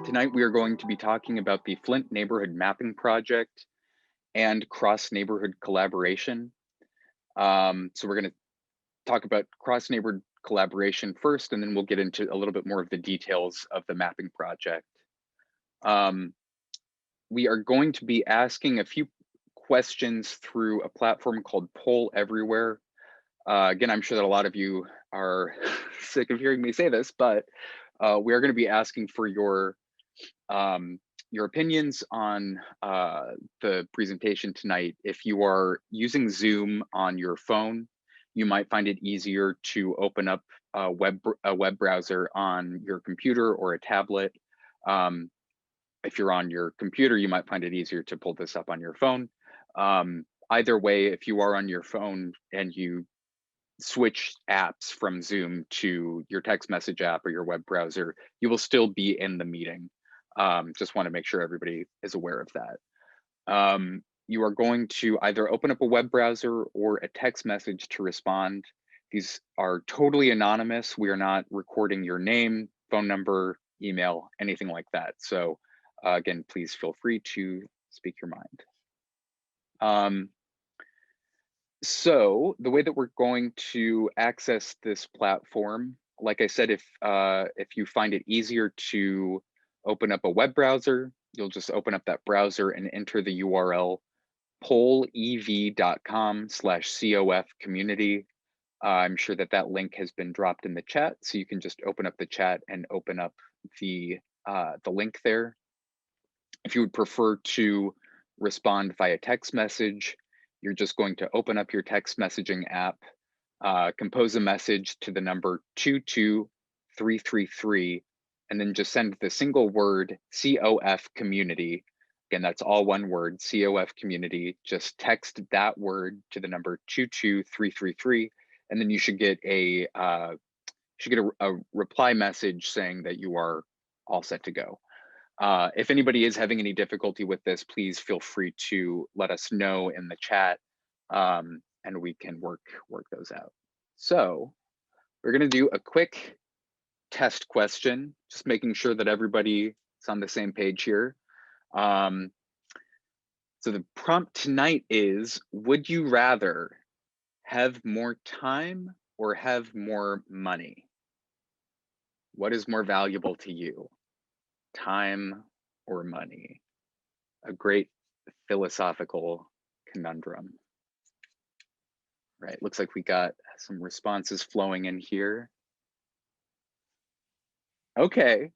Tonight, we are going to be talking about the Flint Neighborhood Mapping Project and cross-neighborhood collaboration. So we're going to talk about cross-neighborhood collaboration first, and then we'll get into a little bit more of the details of the mapping project. Um, we are going to be asking a few questions through a platform called Poll Everywhere. Again, I'm sure that a lot of you are sick of hearing me say this, but we are going to be asking for your opinions on the presentation tonight. If you are using Zoom on your phone, you might find it easier to open up a web browser on your computer or a tablet. Um, if you're on your computer, you might find it easier to pull this up on your phone. Either way, if you are on your phone and you switch apps from Zoom to your text message app or your web browser, you will still be in the meeting. Just want to make sure everybody is aware of that. You are going to either open up a web browser or a text message to respond. These are totally anonymous. We are not recording your name, phone number, email, anything like that. So again, please feel free to speak your mind. So the way that we're going to access this platform, like I said, if you find it easier to open up a web browser, you'll just open up that browser and enter the URL pollev.com/COF community. I'm sure that that link has been dropped in the chat, so you can just open up the chat and open up the link there. If you would prefer to respond via text message, you're just going to open up your text messaging app, compose a message to the number 22333, and then just send the single word COF community. Again, that's all one word, COF community. Just text that word to the number 22333, and then you should get a reply message saying that you are all set to go. If anybody is having any difficulty with this, please feel free to let us know in the chat, and we can work those out. So we're going to do a quick test question, just making sure that everybody is on the same page here. So the prompt tonight is, would you rather have more time or have more money? What is more valuable to you? Time or money? A great philosophical conundrum. Right, looks like we got some responses flowing in here. Okay.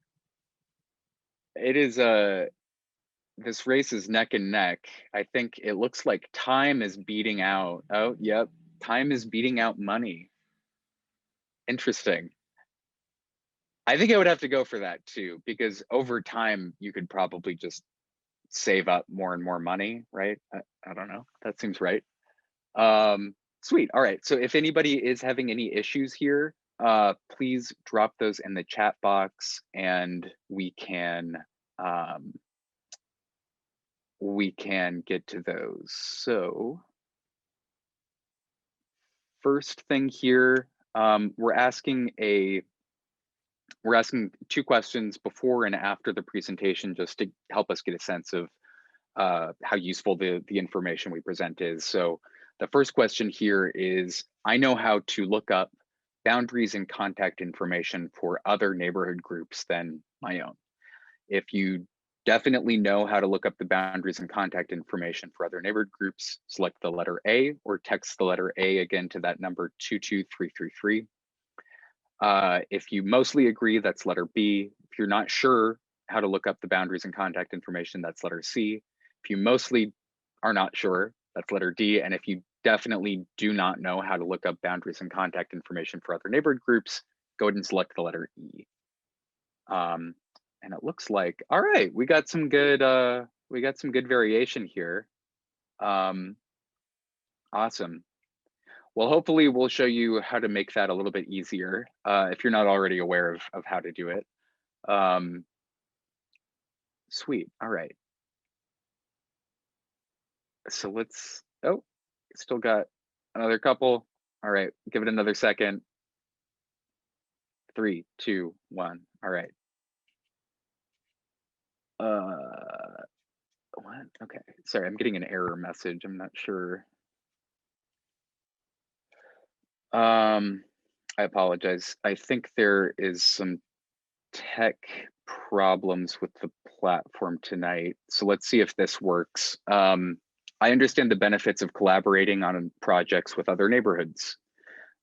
It is this race is neck and neck. I think it looks like time is beating out. Oh, yep. Time is beating out money. Interesting. I think I would have to go for that too, because over time you could probably just save up more and more money, right? I don't know. That seems right. Sweet. All right. So if anybody is having any issues here, please drop those in the chat box and we can get to those. So first thing here, we're asking two questions before and after the presentation, just to help us get a sense of how useful the information we present is. So the first question here is, I know how to look up boundaries and contact information for other neighborhood groups than my own. If you definitely know how to look up the boundaries and contact information for other neighborhood groups, select the letter A or text the letter A again to that number 22333. If you mostly agree, that's letter B. If you're not sure how to look up the boundaries and contact information, that's letter C. If you mostly are not sure, that's letter D. And if you definitely do not know how to look up boundaries and contact information for other neighborhood groups, go ahead and select the letter E. And it looks like, all right, we got some good variation here. Awesome. Well, hopefully we'll show you how to make that a little bit easier if you're not already aware of how to do it. Sweet. All right. So let's, oh, still got another couple. All right, give it another second. 3, 2, 1. All right. What? Okay, sorry, I'm getting an error message. I'm not sure. Um, I apologize. I think there is some tech problems with the platform tonight. So let's see if this works. I understand the benefits of collaborating on projects with other neighborhoods.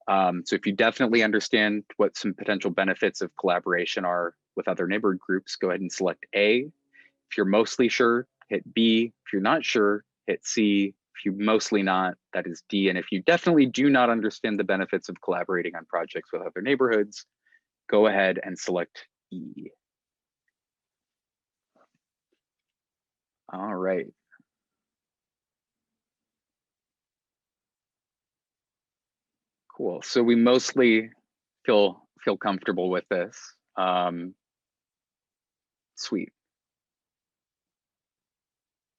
So if you definitely understand what some potential benefits of collaboration are with other neighborhood groups, go ahead and select A. If you're mostly sure, hit B. If you're not sure, hit C. If you mostly not, that is D. And if you definitely do not understand the benefits of collaborating on projects with other neighborhoods, go ahead and select E. All right. Cool. So we mostly feel comfortable with this. Sweet.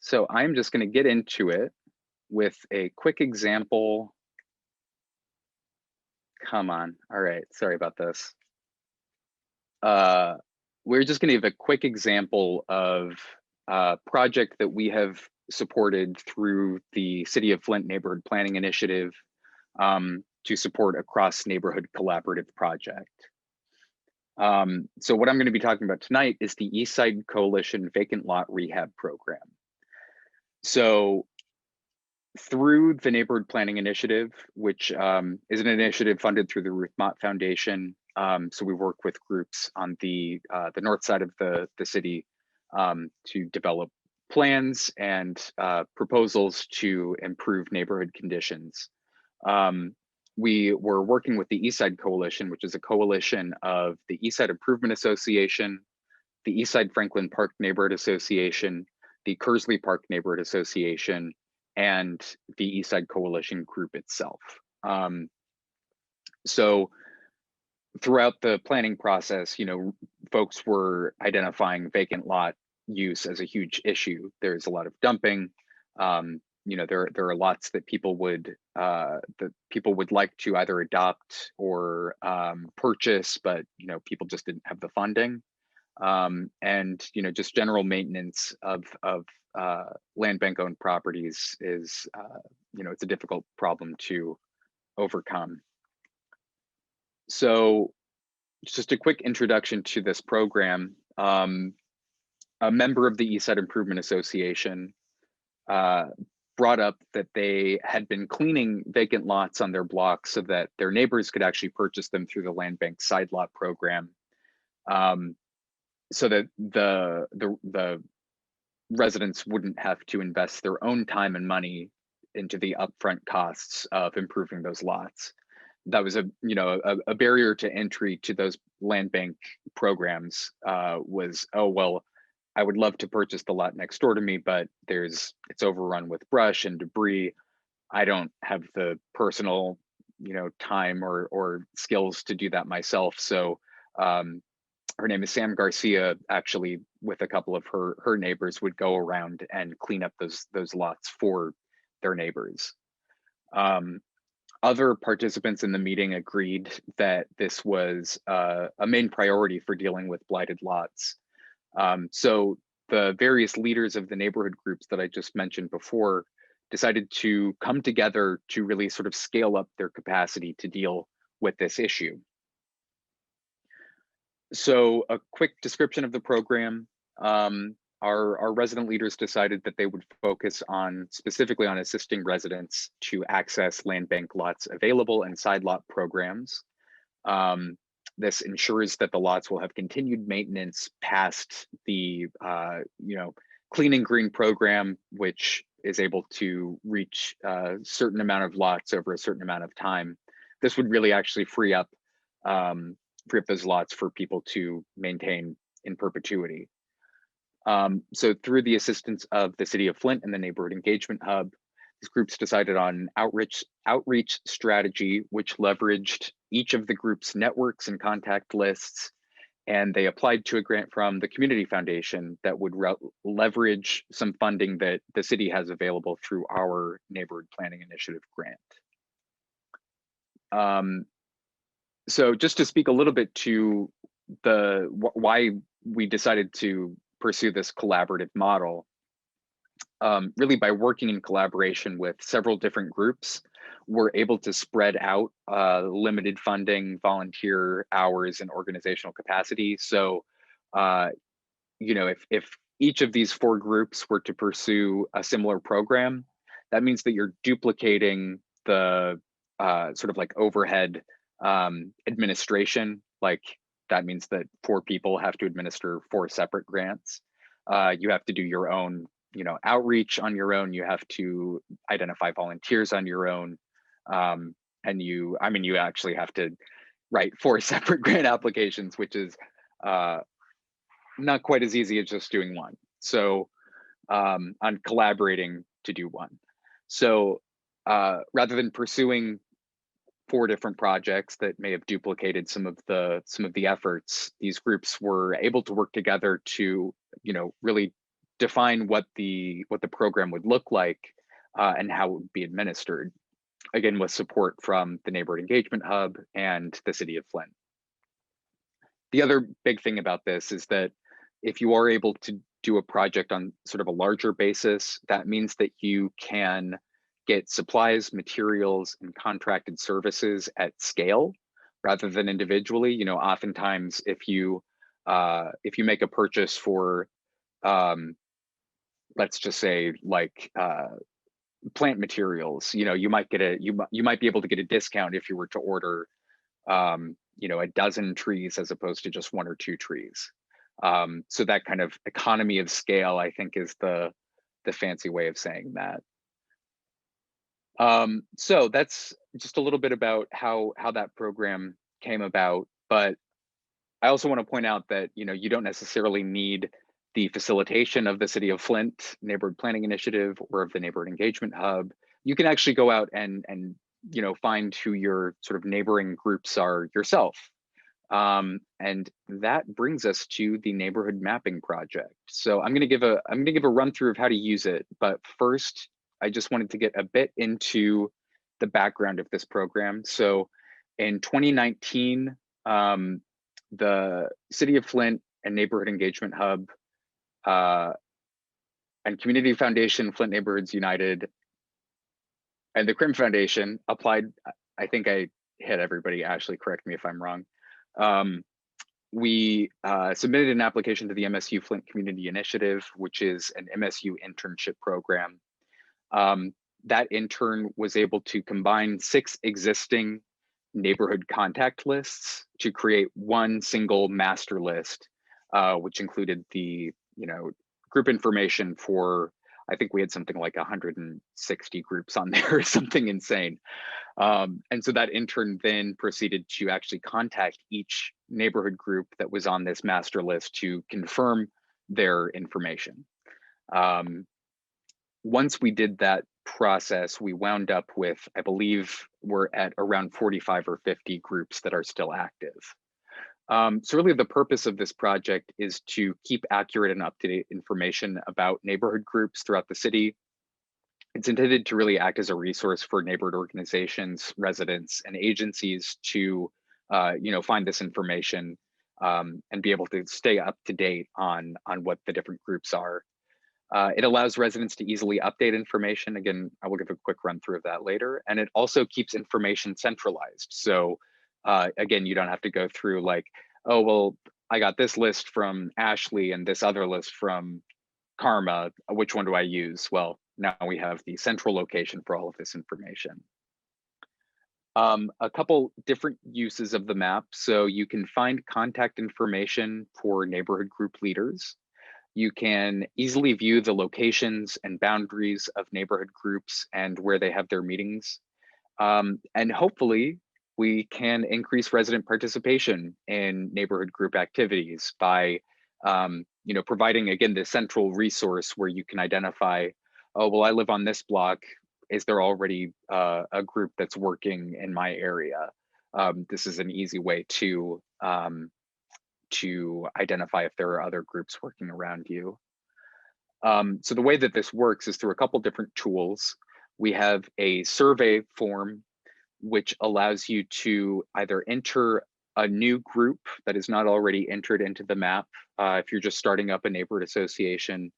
So I'm just going to get into it with a quick example. Come on. All right. Sorry about this. We're just going to give a quick example of a project that we have supported through the City of Flint Neighborhood Planning Initiative to support a cross-neighborhood collaborative project. So what I'm going to be talking about tonight is the Eastside Coalition Vacant Lot Rehab Program. So through the Neighborhood Planning Initiative, which is an initiative funded through the Ruth Mott Foundation, so we work with groups on the north side of the city to develop plans and proposals to improve neighborhood conditions. We were working with the Eastside Coalition, which is a coalition of the Eastside Improvement Association, the Eastside Franklin Park Neighborhood Association, the Kersley Park Neighborhood Association, and the Eastside Coalition group itself. So throughout the planning process, folks were identifying vacant lot use as a huge issue. There's a lot of dumping. There are lots that people would like to either adopt or purchase, but people just didn't have the funding. And just general maintenance of land bank owned properties is it's a difficult problem to overcome. So just a quick introduction to this program. A member of the Eastside Improvement Association brought up that they had been cleaning vacant lots on their block so that their neighbors could actually purchase them through the land bank side lot program. So that the residents wouldn't have to invest their own time and money into the upfront costs of improving those lots. That was a barrier to entry to those land bank programs. Was, oh well, I would love to purchase the lot next door to me, but it's overrun with brush and debris. I don't have the personal time or skills to do that myself. So her name is Sam Garcia, actually, with a couple of her neighbors, would go around and clean up those lots for their neighbors. Other participants in the meeting agreed that this was a main priority for dealing with blighted lots. So the various leaders of the neighborhood groups that I just mentioned before decided to come together to really sort of scale up their capacity to deal with this issue. So a quick description of the program. Our resident leaders decided that they would focus specifically on assisting residents to access land bank lots available and side lot programs. This ensures that the lots will have continued maintenance past the clean and green program, which is able to reach a certain amount of lots over a certain amount of time. This would really actually free up those lots for people to maintain in perpetuity. So through the assistance of the City of Flint and the Neighborhood Engagement Hub, these groups decided on outreach strategy, which leveraged each of the group's networks and contact lists, and they applied to a grant from the Community Foundation that would leverage some funding that the city has available through our Neighborhood Planning Initiative grant. So just to speak a little bit to why we decided to pursue this collaborative model. Really, by working in collaboration with several different groups, we're able to spread out limited funding, volunteer hours, and organizational capacity. So, if each of these 4 groups were to pursue a similar program, that means that you're duplicating the sort of like overhead administration. Like that means that 4 people have to administer 4 separate grants. You have to do your own, outreach on your own. You have to identify volunteers on your own. And you actually have to write 4 separate grant applications, which is not quite as easy as just doing one. So on collaborating to do one. So rather than pursuing 4 different projects that may have duplicated some of the efforts, these groups were able to work together to, really define what the program would look like and how it would be administered. Again, with support from the Neighborhood Engagement Hub and the City of Flint. The other big thing about this is that if you are able to do a project on sort of a larger basis, that means that you can get supplies, materials, and contracted services at scale rather than individually. Oftentimes if you make a purchase for, let's just say like plant materials, you might be able to get a discount if you were to order, a dozen trees as opposed to just 1 or 2 trees. So that kind of economy of scale, I think, is the fancy way of saying that. So that's just a little bit about how that program came about. But I also want to point out that, you don't necessarily need the facilitation of the City of Flint Neighborhood Planning Initiative or of the Neighborhood Engagement Hub. You can actually go out and find who your sort of neighboring groups are yourself. And that brings us to the neighborhood mapping project. So I'm going to give a run through of how to use it. But first, I just wanted to get a bit into the background of this program. So in 2019, the City of Flint and Neighborhood Engagement Hub and Community Foundation, Flint Neighborhoods United, and the Crim Foundation applied. I think I hit everybody. Ashley, correct me if I'm wrong. We submitted an application to the MSU Flint Community Initiative, which is an MSU internship program. That intern was able to combine 6 existing neighborhood contact lists to create one single master list, which included the group information for, I think we had something like 160 groups on there or something insane. And so that intern then proceeded to actually contact each neighborhood group that was on this master list to confirm their information. Once we did that process, we wound up with, I believe we're at around 45 or 50 groups that are still active. So really the purpose of this project is to keep accurate and up-to-date information about neighborhood groups throughout the city. It's intended to really act as a resource for neighborhood organizations, residents, and agencies to, find this information and be able to stay up to date on what the different groups are. It allows residents to easily update information. Again, I will give a quick run through of that later. And it also keeps information centralized. So again, you don't have to go through like, oh, well, I got this list from Ashley and this other list from Karma. Which one do I use? Well, now we have the central location for all of this information. A couple different uses of the map. So you can find contact information for neighborhood group leaders. You can easily view the locations and boundaries of neighborhood groups and where they have their meetings. And hopefully we can increase resident participation in neighborhood group activities by providing, again, the central resource where you can identify, oh, well, I live on this block. Is there already a group that's working in my area? This is an easy way to identify if there are other groups working around you. So the way that this works is through a couple different tools. We have a survey form, which allows you to either enter a new group that is not already entered into the map, if you're just starting up a neighborhood association,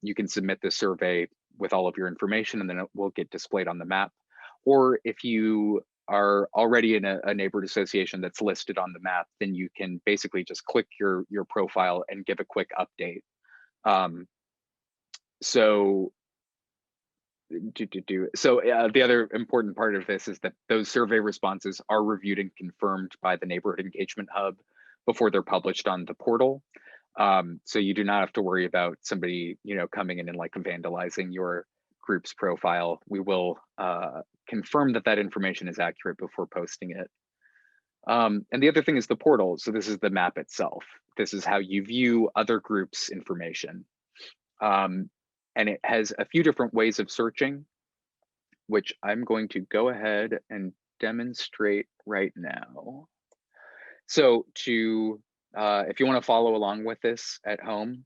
you can submit this survey with all of your information and then it will get displayed on the map. Or if you are already in a neighborhood association that's listed on the map, then you can basically just click your profile and give a quick update. So the other important part of this is that those survey responses are reviewed and confirmed by the Neighborhood Engagement Hub before they're published on the portal. So you do not have to worry about somebody, coming in and like vandalizing your group's profile. We will confirm that that information is accurate before posting it. And the other thing is the portal. So this is the map itself. This is how you view other groups' information. And it has a few different ways of searching, which I'm going to go ahead and demonstrate right now. So if you want to follow along with this at home,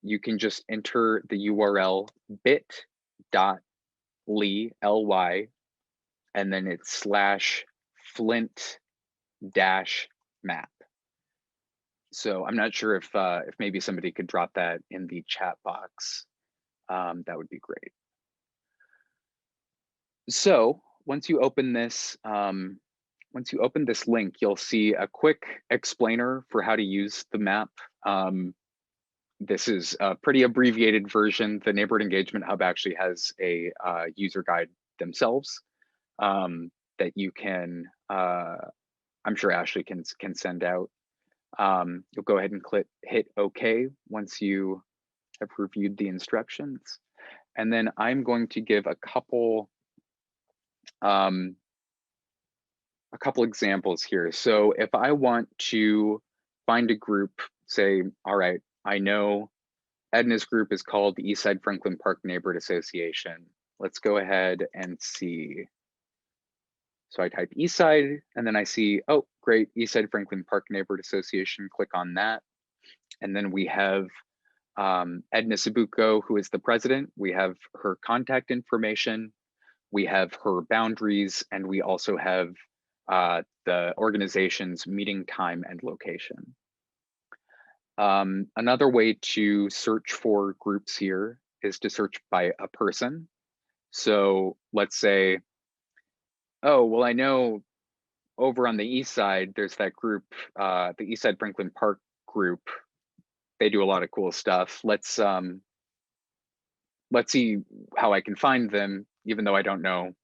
you can just enter the URL bit.ly, L-Y, and then it's /Flint-map. So I'm not sure if maybe somebody could drop that in the chat box. That would be great. So once you open this link, you'll see a quick explainer for how to use the map. This is a pretty abbreviated version. The Neighborhood Engagement Hub actually has a user guide themselves that you can, I'm sure Ashley can send out. You'll go ahead and hit OK once you have reviewed the instructions. And then I'm going to give a couple examples here. So if I want to find a group, say, all right, I know Edna's group is called the Eastside Franklin Park Neighborhood Association. Let's go ahead and see. So I type Eastside and then I see, oh, great, Eastside Franklin Park Neighborhood Association, click on that. And then we have Edna Sabuco, who is the president. We have her contact information. We have her boundaries, and we also have the organization's meeting time and location. Another way to search for groups here is to search by a person. So let's say, oh, well, I know over on the east side, there's that group, the Eastside Franklin Park group. They do a lot of cool stuff. Let's see how I can find them, even though I don't know.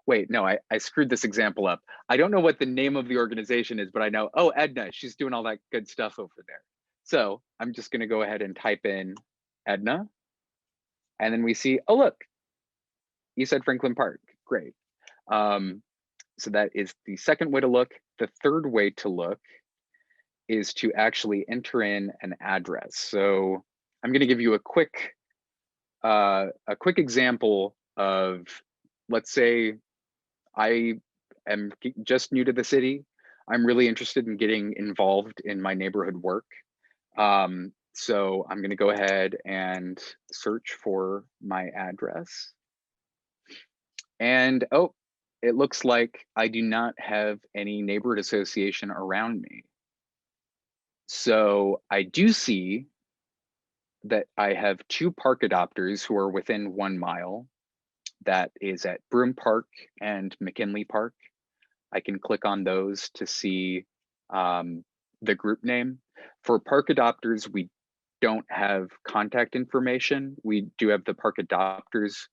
Wait, no, I screwed this example up. I don't know what the name of the organization is, but I know, oh, Edna, she's doing all that good stuff over there. So I'm just gonna go ahead and type in Edna. And then we see, oh, look, Eastside Franklin Park, great. So that is the second way to look. The third way to look is to actually enter in an address. So I'm gonna give you a quick example of, let's say I am just new to the city. I'm really interested in getting involved in my neighborhood work. So I'm gonna go ahead and search for my address. And oh, it looks like I do not have any neighborhood association around me. So I do see that I have 2 park adopters who are within 1 mile. That is at Broome Park and McKinley Park. I can click on those to see the group name. For park adopters, we don't have contact information. We do have the park adopters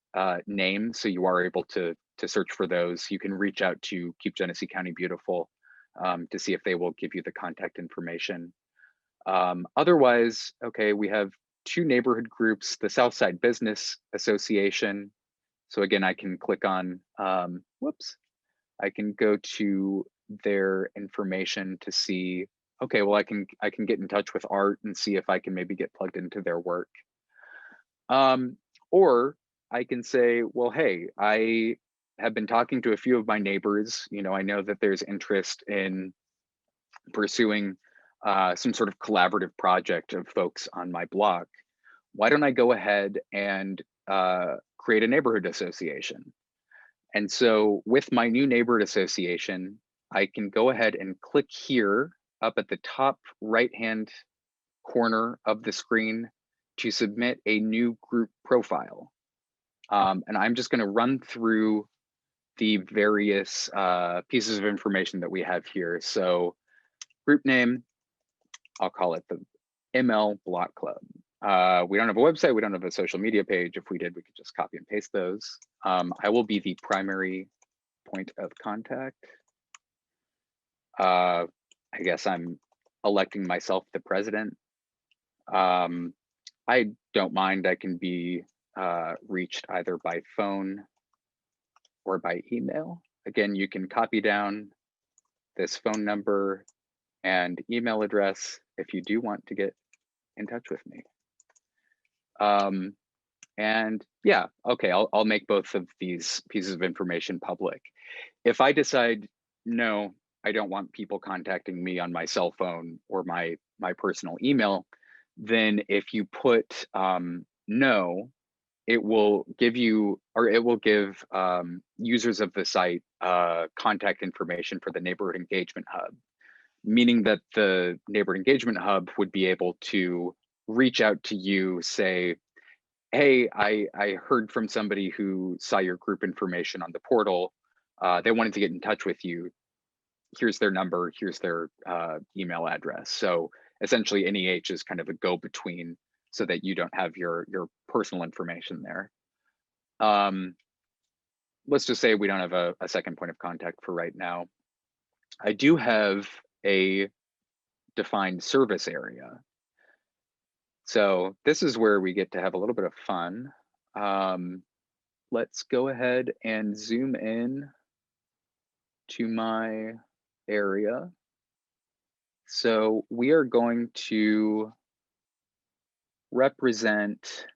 name, so you are able to search for those. You can reach out to Keep Genesee County Beautiful to see if they will give you the contact information. Otherwise, okay, we have 2 neighborhood groups, the Southside Business Association. So again, I can click on, I can go to their information to see, okay, well, I can get in touch with Art and see if I can maybe get plugged into their work. Or I can say, well, hey, I have been talking to a few of my neighbors. I know that there's interest in pursuing some sort of collaborative project of folks on my block. Why don't I go ahead and create a neighborhood association? And so with my new neighborhood association, I can go ahead and click here up at the top right-hand corner of the screen to submit a new group profile. And I'm just gonna run through the various pieces of information that we have here. So group name, I'll call it the ML Block Club. We don't have a website, we don't have a social media page. If we did, we could just copy and paste those. I will be the primary point of contact. I guess I'm electing myself the president. I don't mind, I can be reached either by phone or by email. Again, you can copy down this phone number and email address if you do want to get in touch with me. And yeah, okay, I'll make both of these pieces of information public. If I decide, no, I don't want people contacting me on my cell phone or my personal email, then if you put no, it will give you, or it will give users of the site contact information for the Neighborhood Engagement Hub, meaning that the Neighborhood Engagement Hub would be able to reach out to you, say, hey, I heard from somebody who saw your group information on the portal. They wanted to get in touch with you. Here's their number, here's their email address. So essentially NEH is kind of a go-between so that you don't have your personal information there. Let's just say we don't have a second point of contact for right now. I do have a defined service area. So this is where we get to have a little bit of fun. Let's go ahead and zoom in to my area. So we are going to represent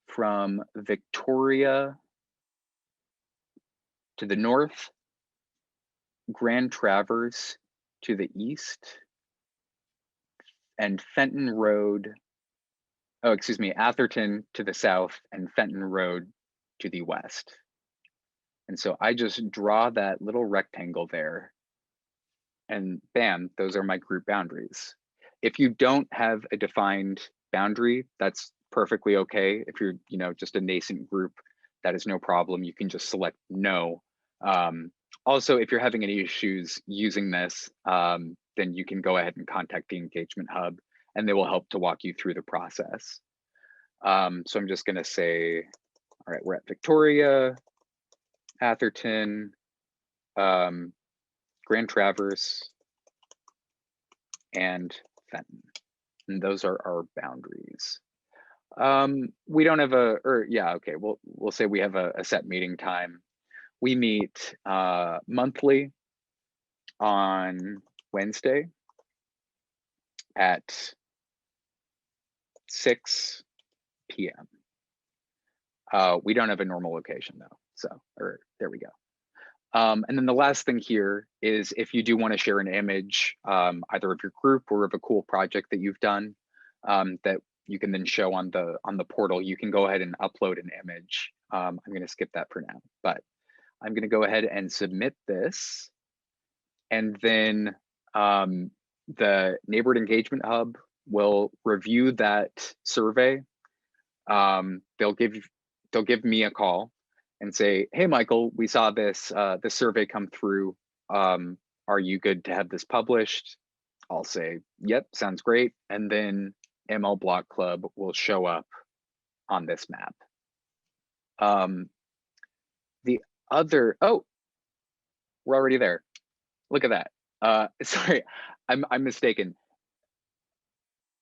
from Victoria to the north, Grand Traverse to the east, and Fenton Road, oh, excuse me, Atherton to the south and Fenton Road to the west. And so I just draw that little rectangle there and bam, those are my group boundaries. If you don't have a defined boundary, that's perfectly okay. If you're, just a nascent group, that is no problem. You can just select no. Also, if you're having any issues using this, then you can go ahead and contact the Engagement Hub and they will help to walk you through the process. So I'm just gonna say, all right, we're at Victoria, Atherton, Grand Traverse, and Fenton. And those are our boundaries. We don't have we'll say we have a set meeting time. We meet monthly on Wednesday at 6 p.m. We don't have a normal location though, so there we go. And then the last thing here is if you do want to share an image, either of your group or of a cool project that you've done, that you can then show on the portal, you can go ahead and upload an image. I'm going to skip that for now, but I'm going to go ahead and submit this. And then the Neighborhood Engagement Hub will review that survey. They'll give me a call and say, hey, Michael, we saw this survey come through. Are you good to have this published? I'll say, yep, sounds great. And then ML Block Club will show up on this map. The other, oh, we're already there. Look at that. Sorry, I'm mistaken.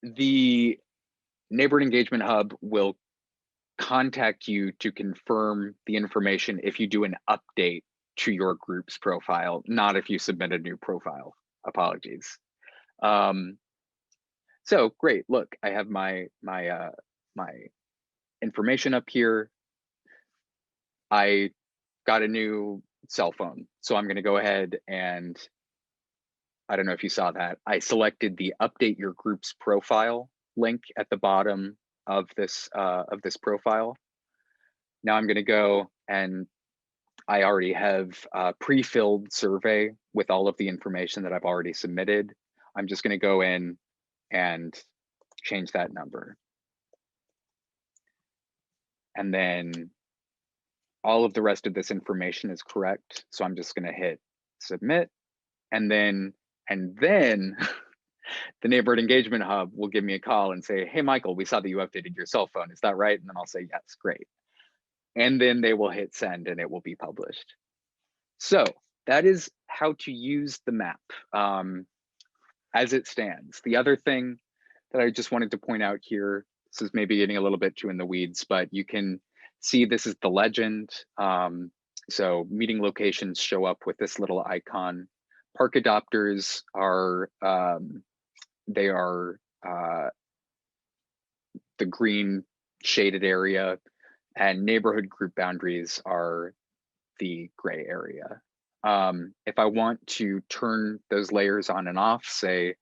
The Neighborhood Engagement Hub will contact you to confirm the information if you do an update to your group's profile, not if you submit a new profile. Apologies. So great. Look, I have my information up here. I got a new cell phone, so I'm going to go ahead and I don't know if you saw that. I selected the update your group's profile link at the bottom of this profile. Now I'm going to go and I already have a pre-filled survey with all of the information that I've already submitted. I'm just going to go in and change that number. And then all of the rest of this information is correct. So I'm just going to hit submit. And then the Neighborhood Engagement Hub will give me a call and say, hey, Michael, we saw that you updated your cell phone. Is that right? And then I'll say, yes, great. And then they will hit send and it will be published. So that is how to use the map as it stands. The other thing that I just wanted to point out here, this is maybe getting a little bit too in the weeds, but you can see this is the legend. So meeting locations show up with this little icon. Park adopters are, they are the green shaded area, and neighborhood group boundaries are the gray area. If I want to turn those layers on and off, say,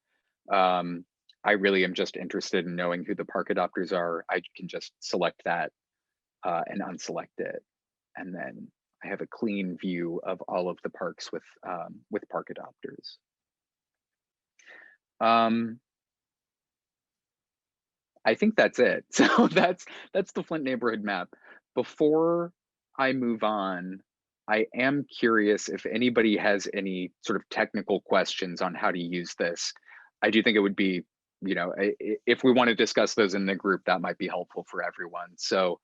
I really am just interested in knowing who the park adopters are, I can just select that and unselect it. And then I have a clean view of all of the parks with park adopters. I think that's it. So that's the Flint neighborhood map. Before I move on, I am curious if anybody has any sort of technical questions on how to use this. I do think it would be, you know, if we want to discuss those in the group, that might be helpful for everyone. So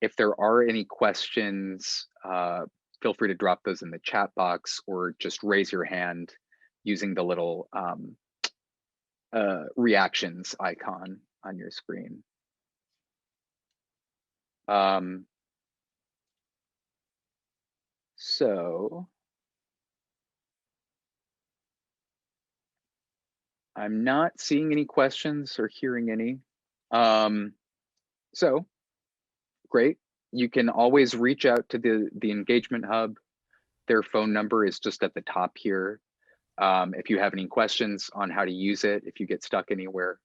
if there are any questions, feel free to drop those in the chat box or just raise your hand using the little reactions icon on your screen. So I'm not seeing any questions or hearing any. So great. You can always reach out to the Engagement Hub. Their phone number is just at the top here. If you have any questions on how to use it, if you get stuck anywhere.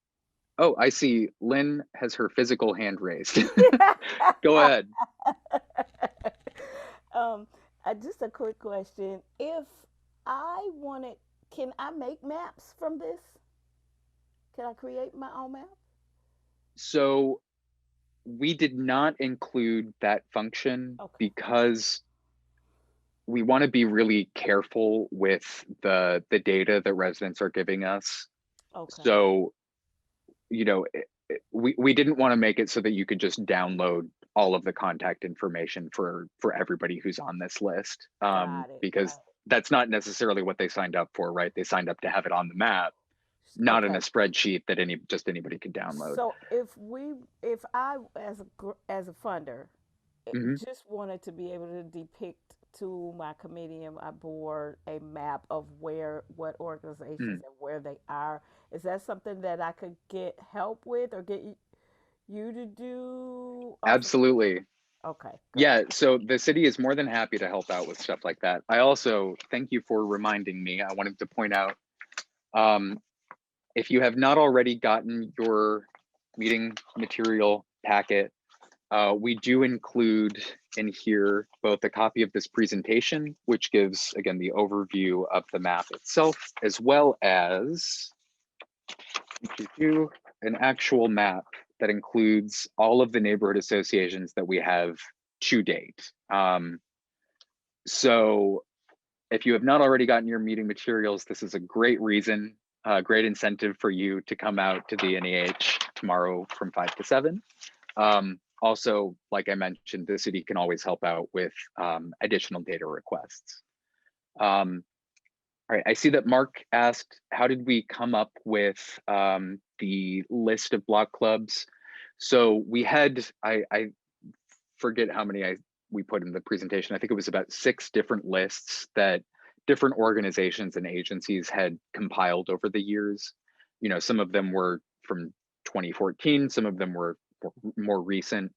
Oh, I see Lynn has her physical hand raised. Go ahead. Just a quick question. If I wanted, can I make maps from this? Can I create my own map? So we did not include that function Okay. because we want to be really careful with the data that residents are giving us. Okay. So, you know, we didn't want to make it so that you could just download all of the contact information for everybody who's on this list, Got it. because that's not necessarily what they signed up for, right? They signed up to have it on the map, not in a Okay. spreadsheet that anybody could download. So if I as a funder Hmm. just wanted to be able to depict to my committee and my board a map of what organizations Mm, and where they are, is that something that I could get help with or get you to do off of? absolutely. Okay, good. Yeah, so the city is more than happy to help out with stuff like that. I also thank you for reminding me. I wanted to point out, um, if you have not already gotten your meeting material packet, we do include in here both a copy of this presentation, which gives, again, the overview of the map itself, as well as an actual map that includes all of the neighborhood associations that we have to date. So if you have not already gotten your meeting materials, this is a great reason, great incentive for you to come out to the NEH tomorrow from 5 to 7. Also, like I mentioned, the city can always help out with additional data requests. All right, I see that Mark asked, how did we come up with the list of block clubs? So we had, I forget how many we put in the presentation. I think it was about 6 different lists that different organizations and agencies had compiled over the years. You know, some of them were from 2014, some of them were more recent.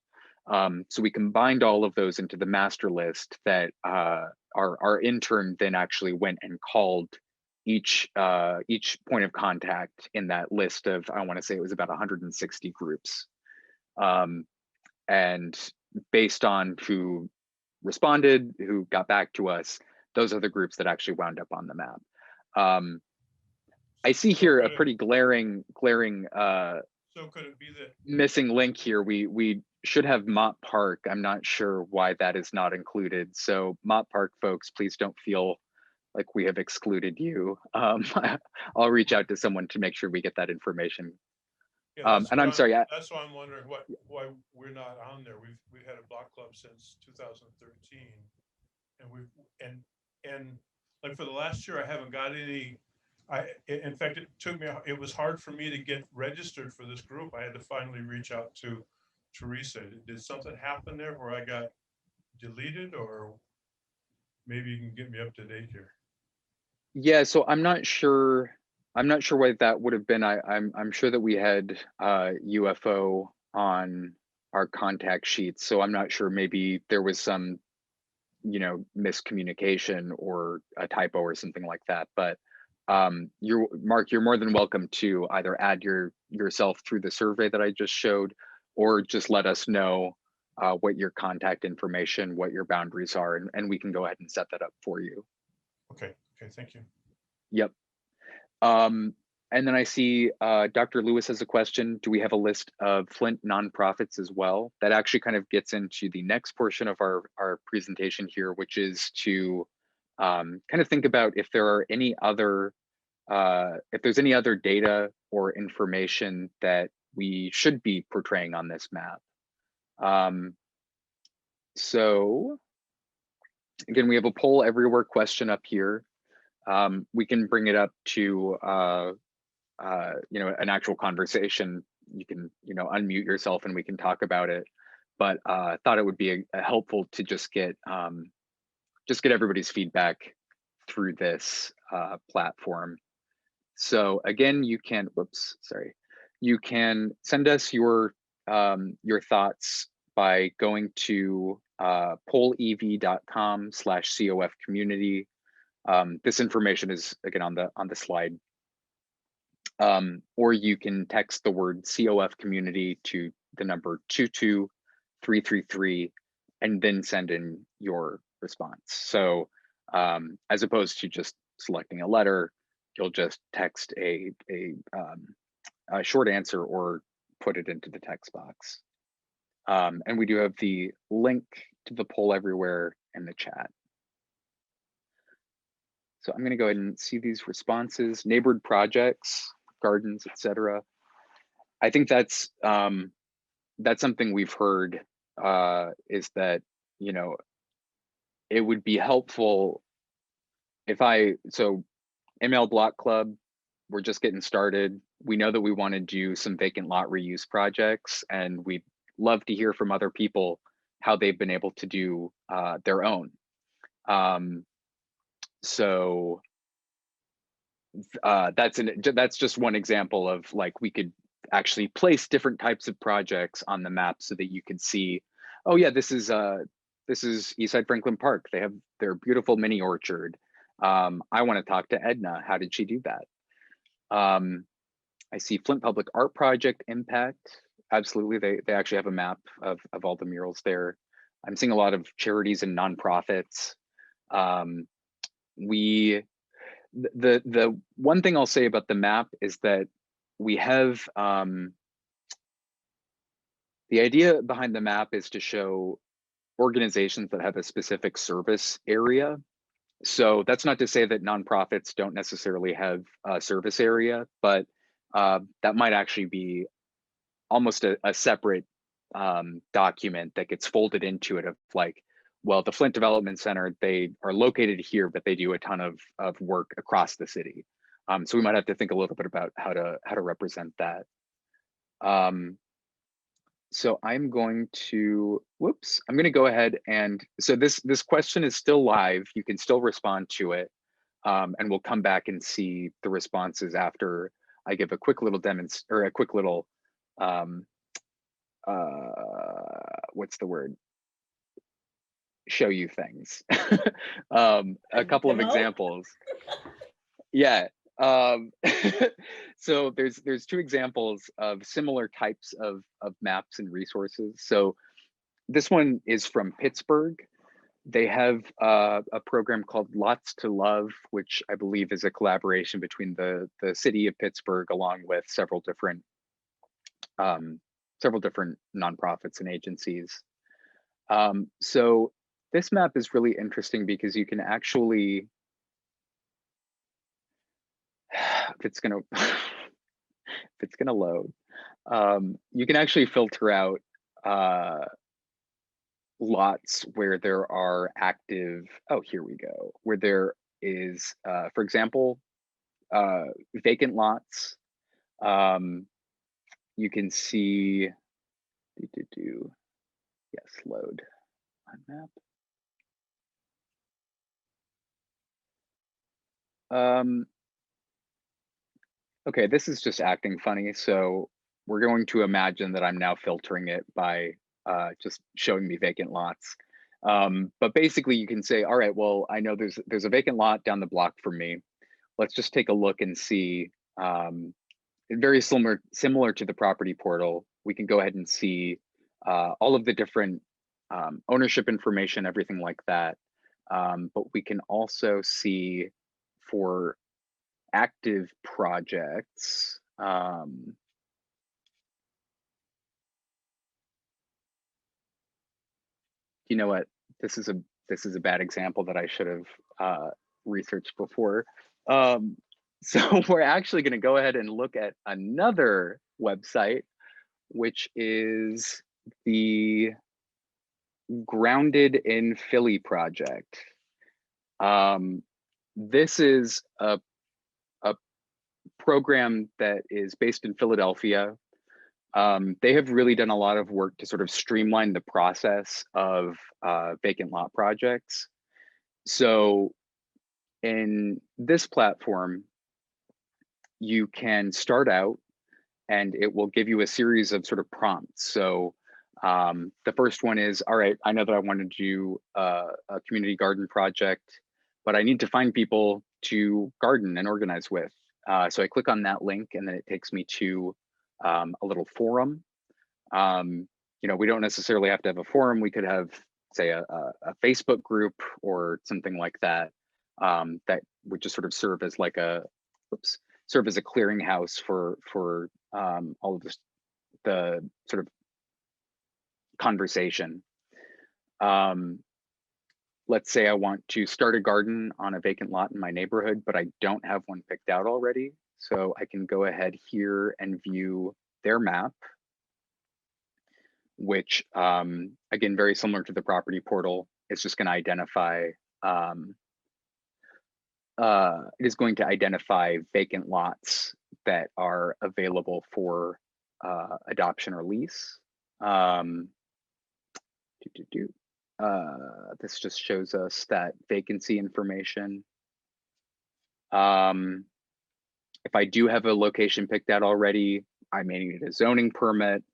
So we combined all of those into the master list that our intern then actually went and called each point of contact in that list of, I want to say it was about 160 groups. And based on who responded, who got back to us, those are the groups that actually wound up on the map. I see So here could a pretty glaring so could it be that, missing link here. We should have Mott Park. I'm not sure why that is not included. So Mott Park folks, please don't feel like we have excluded you. I'll reach out to someone to make sure we get that information. yeah, And I'm sorry. that's why I'm wondering why we're not on there. We've had a block club since 2013, and and like for the last year, I haven't got any. In fact, it was hard for me to get registered for this group. I had to finally reach out to Teresa. Did something happen there where I got deleted, or maybe you can get me up to date here? Yeah, so I'm not sure. I'm not sure why that would have been. I'm sure that we had UFO on our contact sheets, so I'm not sure. Maybe there was some, miscommunication or a typo or something like that. But Mark, you're more than welcome to either add yourself through the survey that I just showed, or just let us know what your contact information, what your boundaries are, and we can go ahead and set that up for you. Okay, thank you. Yep. And then I see Dr. Lewis has a question. Do we have a list of Flint nonprofits as well? That actually kind of gets into the next portion of our presentation here, which is to kind of think about if there are any other, if there's any other data or information that we should be portraying on this map. So again, we have a poll everywhere question up here. We can bring it up to an actual conversation. You can unmute yourself and we can talk about it. But thought it would be helpful to just get everybody's feedback through this platform. So again, you can you can send us your thoughts by going to pollev.com/COF community. This information is again on the slide. Or you can text the word COF community to the number 22333 and then send in your response. So as opposed to just selecting a letter, you'll just text a short answer or put it into the text box. And we do have the link to the poll everywhere in the chat. So I'm going to go ahead and see these responses. Neighborhood projects, gardens, etc. I think that's something we've heard, is that it would be helpful if ML Block Club, we're just getting started. We know that we want to do some vacant lot reuse projects, and we'd love to hear from other people how they've been able to do their own. So that's just one example of like we could actually place different types of projects on the map so that you can see, oh yeah, this is Eastside Franklin Park. They have their beautiful mini orchard. I want to talk to Edna. How did she do that? I see Flint Public Art Project impact. Absolutely, they actually have a map of all the murals there. I'm seeing a lot of charities and nonprofits. The one thing I'll say about the map is that we have the idea behind the map is to show organizations that have a specific service area. So that's not to say that nonprofits don't necessarily have a service area, but that might actually be almost a separate document that gets folded into it of like, well, the Flint Development Center, they are located here, but they do a ton of work across the city. So we might have to think a little bit about how to represent that. So I'm going to, I'm going to go ahead and, so this question is still live. You can still respond to it. And we'll come back and see the responses after I give a quick little what's the word? Show you things. A couple of examples. Yeah. So there's two examples of similar types of maps and resources. So this one is from Pittsburgh. They have a program called Lots to Love, which I believe is a collaboration between the city of Pittsburgh along with um, several different nonprofits and agencies. So this map is really interesting because you can actually, if it's gonna if it's gonna load, you can actually filter out lots where there are active, oh, here we go, where there is, for example, vacant lots. You can see, yes, load on map. Okay, this is just acting funny. So we're going to imagine that I'm now filtering it by just showing me vacant lots. But basically you can say, all right, well, I know there's a vacant lot down the block from me. Let's just take a look and see, very similar to the property portal. We can go ahead and see all of the different ownership information, everything like that. But we can also see for active projects. You know what? This is a bad example that I should have researched before. So we're actually going to go ahead and look at another website, which is the Grounded in Philly project. This is a program that is based in Philadelphia. They have really done a lot of work to sort of streamline the process of vacant lot projects. So in this platform, you can start out and it will give you a series of sort of prompts. So the first one is, all right, I know that I want to do a community garden project, but I need to find people to garden and organize with. So I click on that link and then it takes me to a little forum. We don't necessarily have to have a forum. We could have, say, a Facebook group or something like that, that would just sort of serve as like serve as a clearinghouse for all of the sort of conversation. Let's say I want to start a garden on a vacant lot in my neighborhood, but I don't have one picked out already. So I can go ahead here and view their map, which again, very similar to the property portal. It's just going to identify, it is going to identify vacant lots that are available for adoption or lease. This just shows us that vacancy information. If I do have a location picked out already, I may need a zoning permit.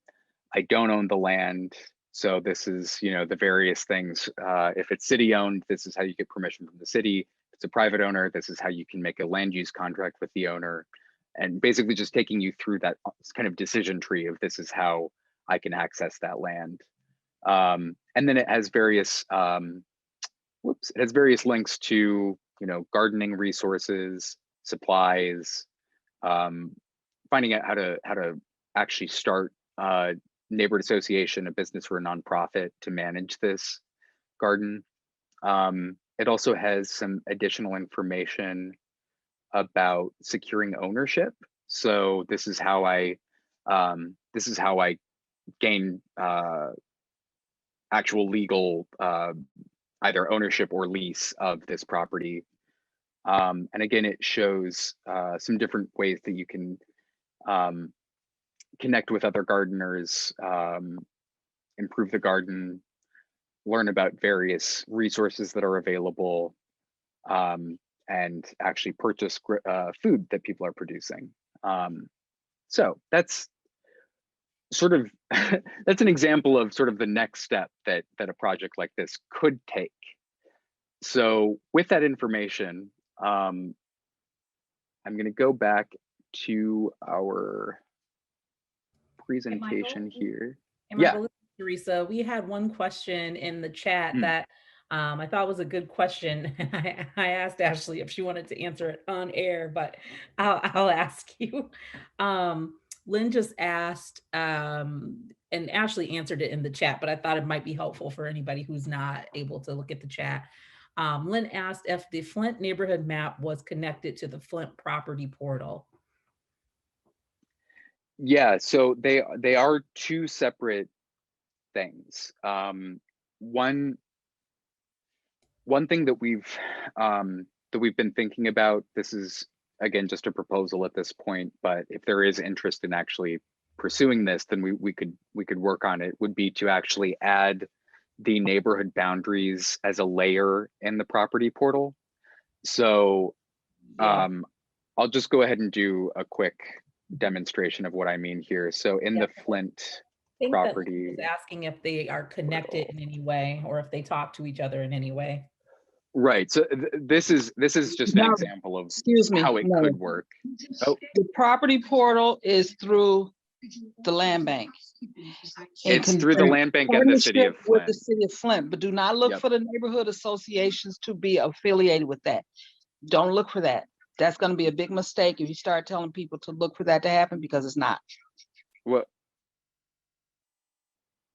I don't own the land. So this is, the various things. If it's city owned, this is how you get permission from the city. If it's a private owner, this is how you can make a land use contract with the owner. And basically just taking you through that kind of decision tree of this is how I can access that land. And then it has various, it has various links to, gardening resources, supplies, finding out how to actually start a neighborhood association, a business or a nonprofit to manage this garden. It also has some additional information about securing ownership. So this is how I gain actual legal either ownership or lease of this property. And again, it shows some different ways that you can connect with other gardeners, improve the garden, learn about various resources that are available, and actually purchase food that people are producing. So that's sort of that's an example of sort of the next step that a project like this could take. So with that information, I'm going to go back to our presentation here. And Michael, this is Teresa. We had one question in the chat that I thought it was a good question. I asked Ashley if she wanted to answer it on air, but I'll ask you. Lynn just asked, and Ashley answered it in the chat, but I thought it might be helpful for anybody who's not able to look at the chat. Lynn asked if the Flint neighborhood map was connected to the Flint property portal. Yeah, so they are two separate things. One thing that we've been thinking about, this is again just a proposal at this point, but if there is interest in actually pursuing this, then we could work on it, would be to actually add the neighborhood boundaries as a layer in the property portal. So Yeah. I'll just go ahead and do a quick demonstration of what I mean here. So in the Flint I think that property, was asking if they are connected in any way or if they talk to each other in any way. right. So this is just an No, example of excuse me, how it no. could work. Oh, The property portal is through the land bank. it's through the land bank and the city of Partnership with the Flint. city of Flint, but do not look Yep. for the neighborhood associations to be affiliated with that. Don't look for that. That's gonna be a big mistake if you start telling people to look for that to happen, because it's not. Well,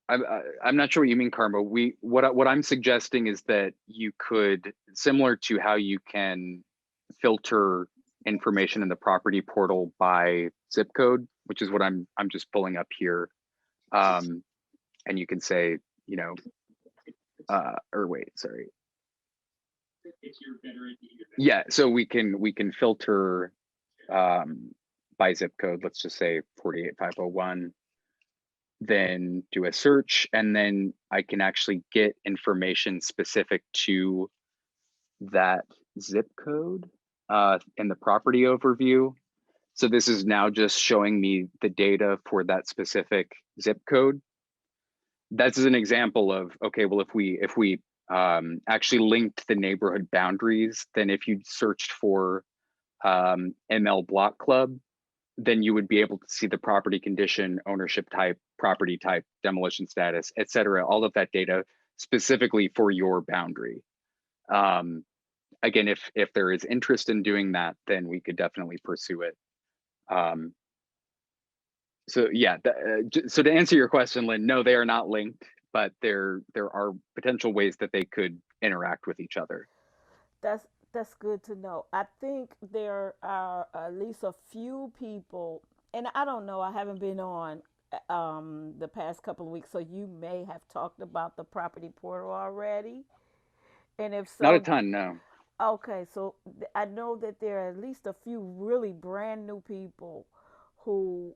I'm not sure what you mean, Karma. What I'm suggesting is that you could, similar to how you can filter information in the property portal by zip code, which is what I'm just pulling up here, and you can say, you know, or wait, sorry. Yeah, so we can filter by zip code. Let's just say 48501. Then do a search, and then I can actually get information specific to that zip code in the property overview. So this is now just showing me the data for that specific zip code. That's an example of, okay, well, if we actually linked the neighborhood boundaries, then if you searched for ML Block Club, then you would be able to see the property condition, ownership type, property type, demolition status, et cetera, all of that data specifically for your boundary. Again, if there is interest in doing that, then we could definitely pursue it. So yeah, so to answer your question, Lynn, no, they are not linked, but there are potential ways that they could interact with each other. That's good to know. I think there are at least a few people, and I don't know. I haven't been on the past couple of weeks, so you may have talked about the property portal already. And if Not a so, ton, no. okay. So I know that there are at least a few really brand new people who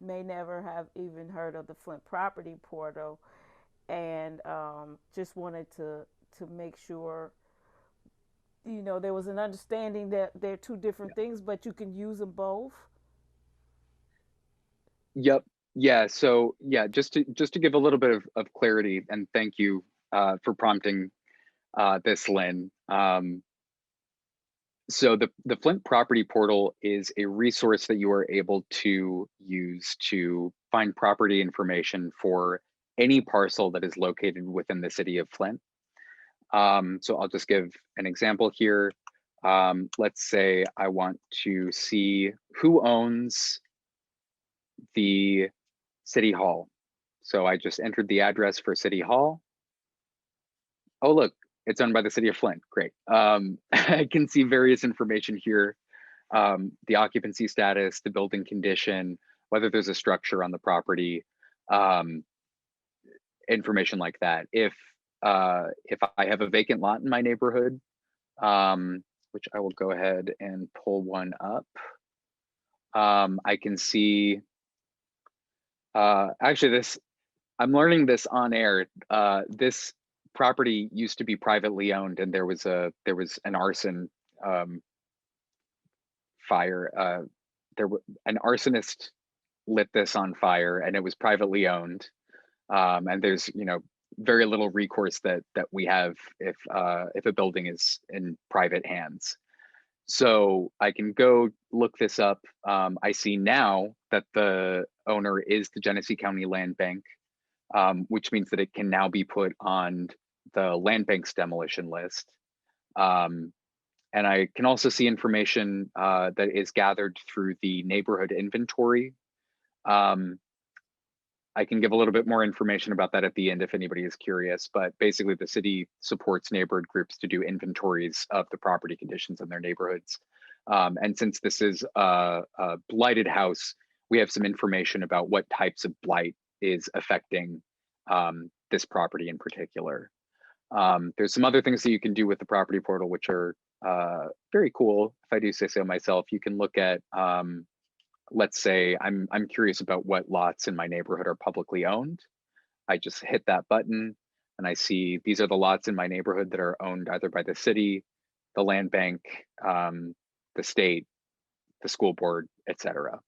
may never have even heard of the Flint property portal, and just wanted to make sure, you know, there was an understanding that they're two different things, but you can use them both. Yep. Yeah. So yeah, just to give a little bit of clarity, and thank you for prompting this, Lynn. So the Flint property portal is a resource that you are able to use to find property information for any parcel that is located within the city of Flint. So I'll just give an example here. Let's say I want to see who owns the city hall. So I just entered the address for city hall. Oh, look, it's owned by the city of Flint. Great. I can see various information here. The occupancy status, the building condition, whether there's a structure on the property, information like that. If I have a vacant lot in my neighborhood, which I will go ahead and pull one up, I can see, actually I'm learning this on air. This property used to be privately owned, and there was an arson fire. An arsonist lit this on fire, and it was privately owned. And there's, you know, very little recourse that we have if a building is in private hands. So I can go look this up. I see now that the owner is the Genesee County Land Bank, which means that it can now be put on the land bank's demolition list. And I can also see information that is gathered through the neighborhood inventory. I can give a little bit more information about that at the end if anybody is curious, but basically the city supports neighborhood groups to do inventories of the property conditions in their neighborhoods. And since this is a blighted house, we have some information about what types of blight is affecting this property in particular. There's some other things that you can do with the property portal, which are very cool, if I do say so myself. You can look at, let's say I'm curious about what lots in my neighborhood are publicly owned. I just hit that button and I see these are the lots in my neighborhood that are owned either by the city, the land bank, the state, the school board, etc.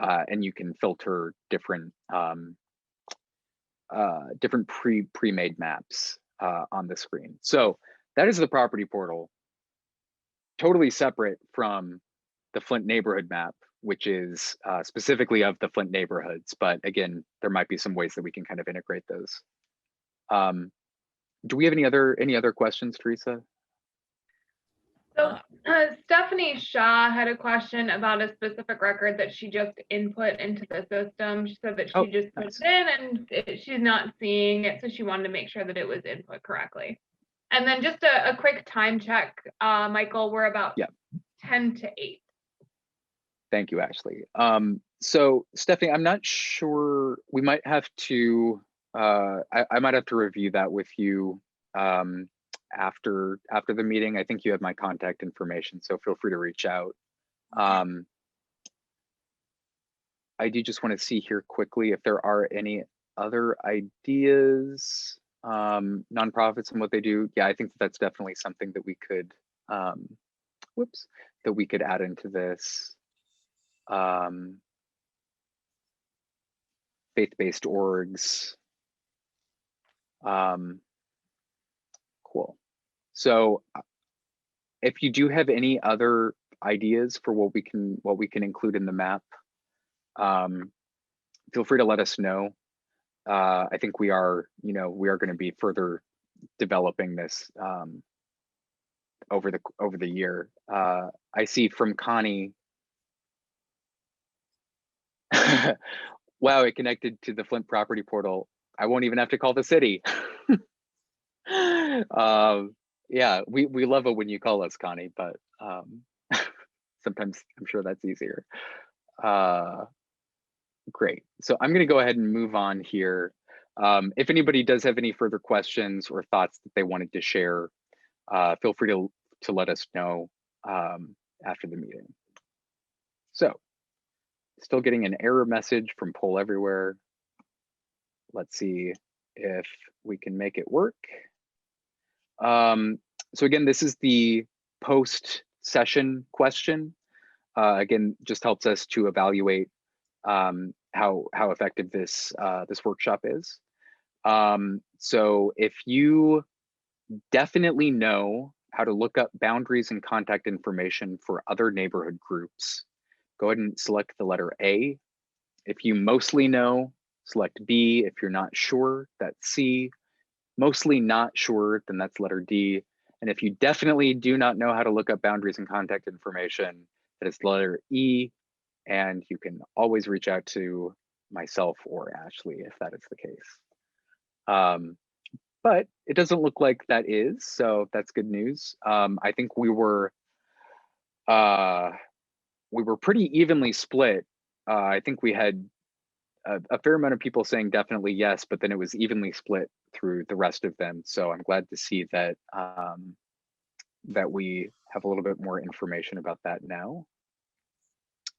And you can filter different different pre-made maps on the screen. So that is the property portal, totally separate from the Flint neighborhood map, which is specifically of the Flint neighborhoods. But again, there might be some ways that we can kind of integrate those. Do we have any other questions, Teresa? So Stephanie Shaw had a question about a specific record that she just input into the system. She said that she just put it in and she's not seeing it, so she wanted to make sure that it was input correctly. And then just a quick time check, Michael, we're about 10 to 8. Thank you, Ashley. So Stephanie, I'm not sure, we might have to, I might have to review that with you after the meeting. I think you have my contact information, so feel free to reach out. I do just want to see here quickly if there are any other ideas, nonprofits and what they do. Yeah, I think that's definitely something that we could, that we could add into this. Faith-based orgs. Cool. So if you do have any other ideas for what we can include in the map, feel free to let us know. I think we are going to be further developing this over the year. I see from Connie. Wow, it connected to the Flint property portal. I won't even have to call the city. Yeah, we love it when you call us, Connie, but sometimes I'm sure that's easier. Great. So I'm going to go ahead and move on here. If anybody does have any further questions or thoughts that they wanted to share, feel free to let us know after the meeting. So, still getting an error message from Poll Everywhere. Let's see if we can make it work. So again, this is the post-session question. Again, just helps us to evaluate how effective this workshop is. So if you definitely know how to look up boundaries and contact information for other neighborhood groups, go ahead and select the letter A. If you mostly know, select B. If you're not sure, that's C. Mostly not sure, then that's letter D. And if you definitely do not know how to look up boundaries and contact information, that is letter E. And you can always reach out to myself or Ashley if that is the case. But it doesn't look like that is, so that's good news. I think we were pretty evenly split. I think we had a fair amount of people saying definitely yes, but then it was evenly split through the rest of them. So I'm glad to see that that we have a little bit more information about that now.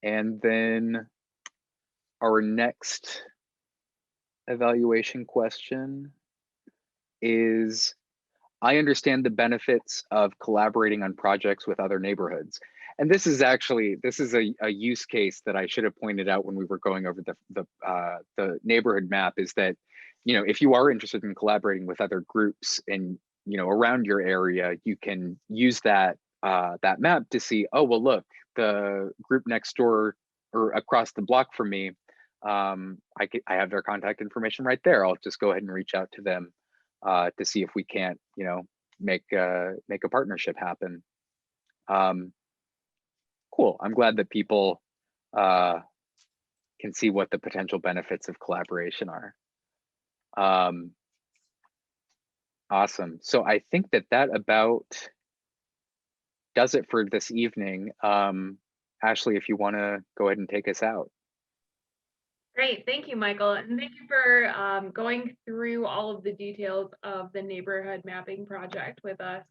And then our next evaluation question is, I understand the benefits of collaborating on projects with other neighborhoods. And this is a use case that I should have pointed out when we were going over the neighborhood map, is that, if you are interested in collaborating with other groups and, around your area, you can use that map to see, oh, well, look, the group next door or across the block from me, I have their contact information right there. I'll just go ahead and reach out to them to see if we can't, make a partnership happen. Cool. I'm glad that people can see what the potential benefits of collaboration are. Awesome. So I think that about does it for this evening. Ashley, if you want to go ahead and take us out. Great, thank you, Michael, and thank you for going through all of the details of the neighborhood mapping project with us.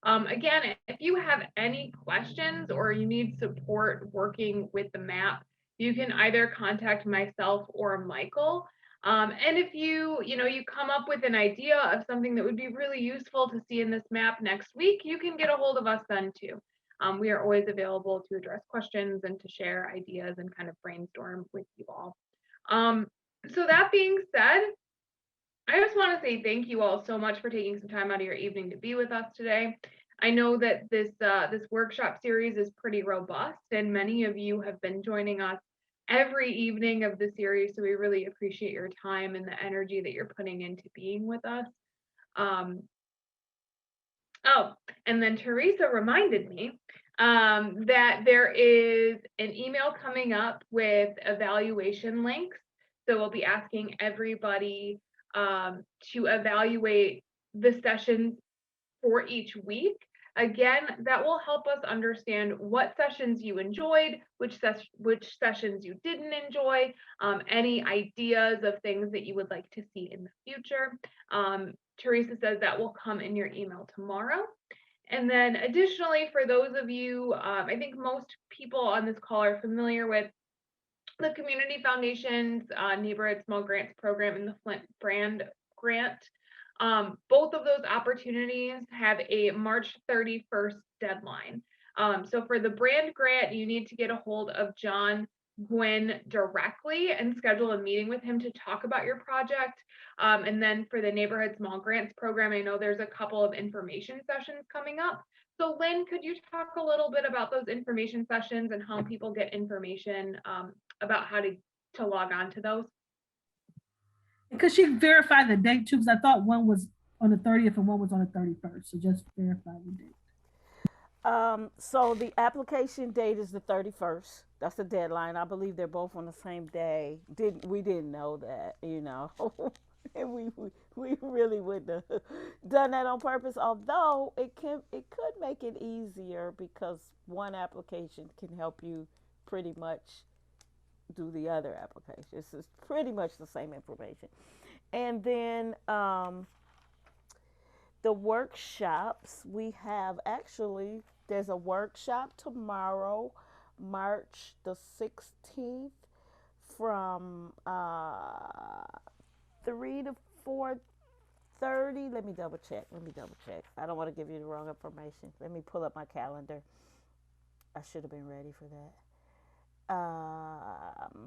Again, if you have any questions or you need support working with the map, you can either contact myself or Michael. And if you come up with an idea of something that would be really useful to see in this map next week, you can get a hold of us then too. We are always available to address questions and to share ideas and kind of brainstorm with you all. So that being said, I just want to say thank you all so much for taking some time out of your evening to be with us today. I know that this workshop series is pretty robust, and many of you have been joining us every evening of the series, so we really appreciate your time and the energy that you're putting into being with us. Oh, and then Teresa reminded me that there is an email coming up with evaluation links. So we'll be asking everybody to evaluate the sessions for each week. Again, that will help us understand what sessions you enjoyed, which sessions you didn't enjoy, any ideas of things that you would like to see in the future. Teresa says that will come in your email tomorrow. And then additionally, for those of you, I think most people on this call are familiar with the Community Foundation's Neighborhood Small Grants Program and the Flint Brand Grant. Both of those opportunities have a March 31st deadline. So for the brand grant, you need to get a hold of John Gwynn directly and schedule a meeting with him to talk about your project. And then for the Neighborhood Small Grants Program, I know there's a couple of information sessions coming up. So Lynn, could you talk a little bit about those information sessions and how people get information about how to log on to those? Could she verify the date too? Because I thought one was on the 30th and one was on the 31st. So just verify the date. So the application date is the 31st. That's the deadline. I believe they're both on the same day. We didn't know that, and we really wouldn't have done that on purpose. Although it could make it easier because one application can help you pretty much do the other application. It's pretty much the same information. And then the workshops, we have actually, there's a workshop tomorrow, March the 16th from 3 to 4:30. Let me double check. I don't want to give you the wrong information. Let me pull up my calendar. I should have been ready for that.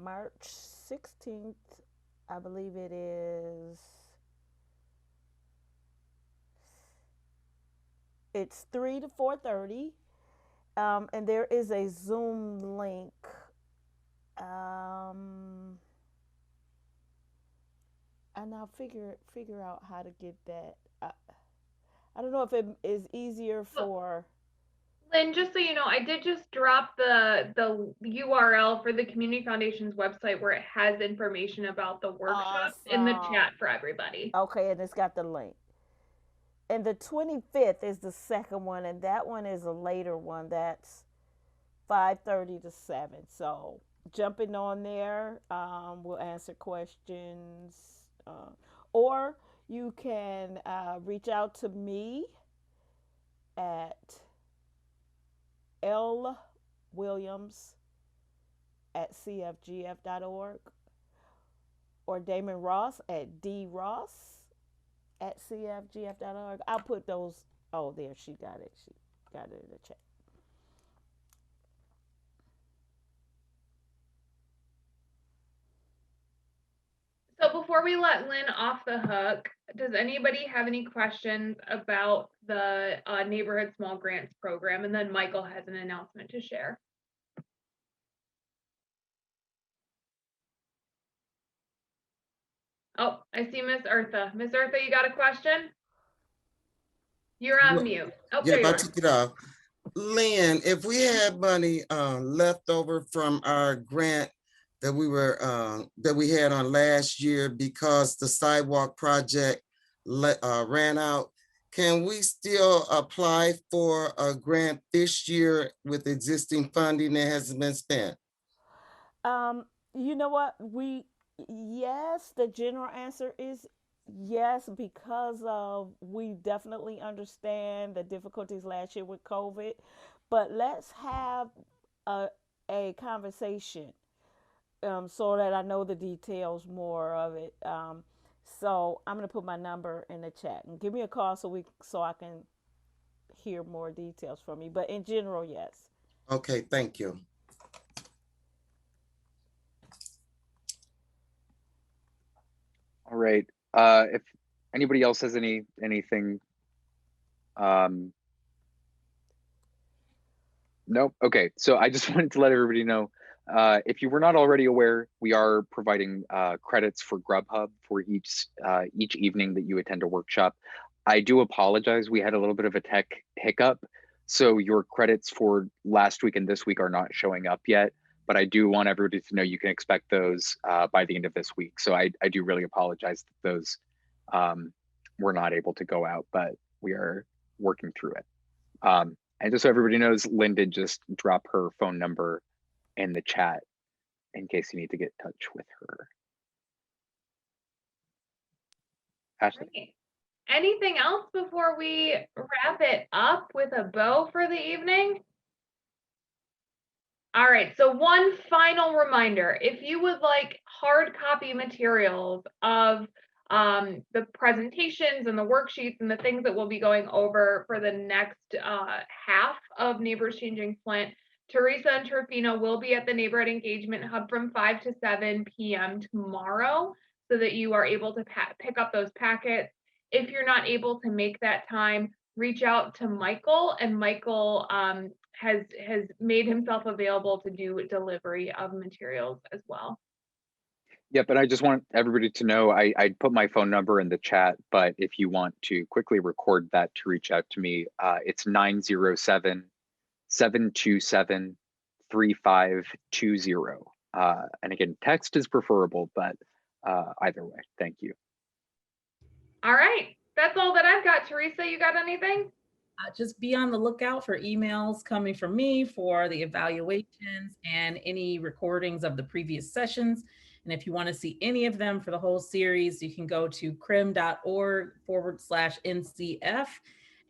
March 16th, I believe it is. It's 3 to 4:30, and there is a Zoom link. And I'll figure out how to get that. I don't know if it is easier for. Lynn, just so you know, I did just drop the URL for the Community Foundation's website where it has information about the workshop in the chat for everybody. Okay, and it's got the link. And the 25th is the second one, and that one is a later one. That's 5:30 to 7. So jumping on there, we'll answer questions. Or you can reach out to me at lwilliams@cfgf.org or Damon Ross at dross@cfgf.org. I'll put those. Oh, there, she got it. She got it in the chat. So before we let Lynn off the hook, does anybody have any questions about the Neighborhood Small Grants Program? And then Michael has an announcement to share. Oh, I see Miss Eartha. Miss Eartha, you got a question? You're on mute. Oh, there Yep, you I are. took it off. Lynn, if we had money left over from our grant that we had on last year because the sidewalk project ran out, can we still apply for a grant this year with existing funding that hasn't been spent? You know what? Yes, the general answer is yes, because of we definitely understand the difficulties last year with COVID. But let's have a, a conversation so that I know the details more of it. So I'm gonna put my number in the chat and give me a call so I can hear more details from you. But in general, yes. Okay, thank you. All right. If anybody else has anything, nope. Okay. So I just wanted to let everybody know, if you were not already aware, we are providing credits for Grubhub for each evening that you attend a workshop. I do apologize. We had a little bit of a tech hiccup, so your credits for last week and this week are not showing up yet. But I do want everybody to know you can expect those by the end of this week. So I do really apologize that those were not able to go out, but we are working through it. And just so everybody knows, Lynn did just drop her phone number in the chat in case you need to get in touch with her. Ashley. Great. Anything else before we wrap it up with a bow for the evening? All right, so one final reminder, if you would like hard copy materials of the presentations and the worksheets and the things that we'll be going over for the next half of Neighbors Changing Flint, Teresa and Trofino will be at the Neighborhood Engagement Hub from 5 to 7 p.m. tomorrow so that you are able to pick up those packets. If you're not able to make that time, reach out to Michael, and Michael has made himself available to do delivery of materials as well. Yep, and I just want everybody to know I put my phone number in the chat, but if you want to quickly record that to reach out to me, it's 907-727-3520. And again, text is preferable, but either way, thank you. All right, that's all that I've got. Teresa, you got anything? Just be on the lookout for emails coming from me for the evaluations and any recordings of the previous sessions. And if you want to see any of them for the whole series, you can go to crim.org/NCF.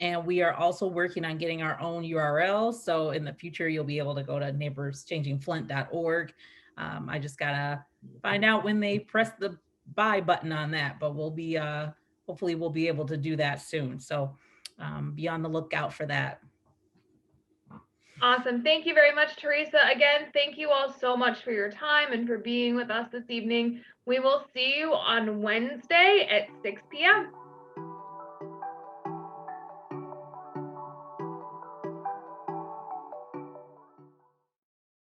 And we are also working on getting our own URL. So in the future, you'll be able to go to neighborschangingflint.org. I just gotta find out when they press the buy button on that, but we'll be, hopefully we'll be able to do that soon. So be on the lookout for that. Awesome. Thank you very much, Teresa. Again, thank you all so much for your time and for being with us this evening. We will see you on Wednesday at 6 p.m.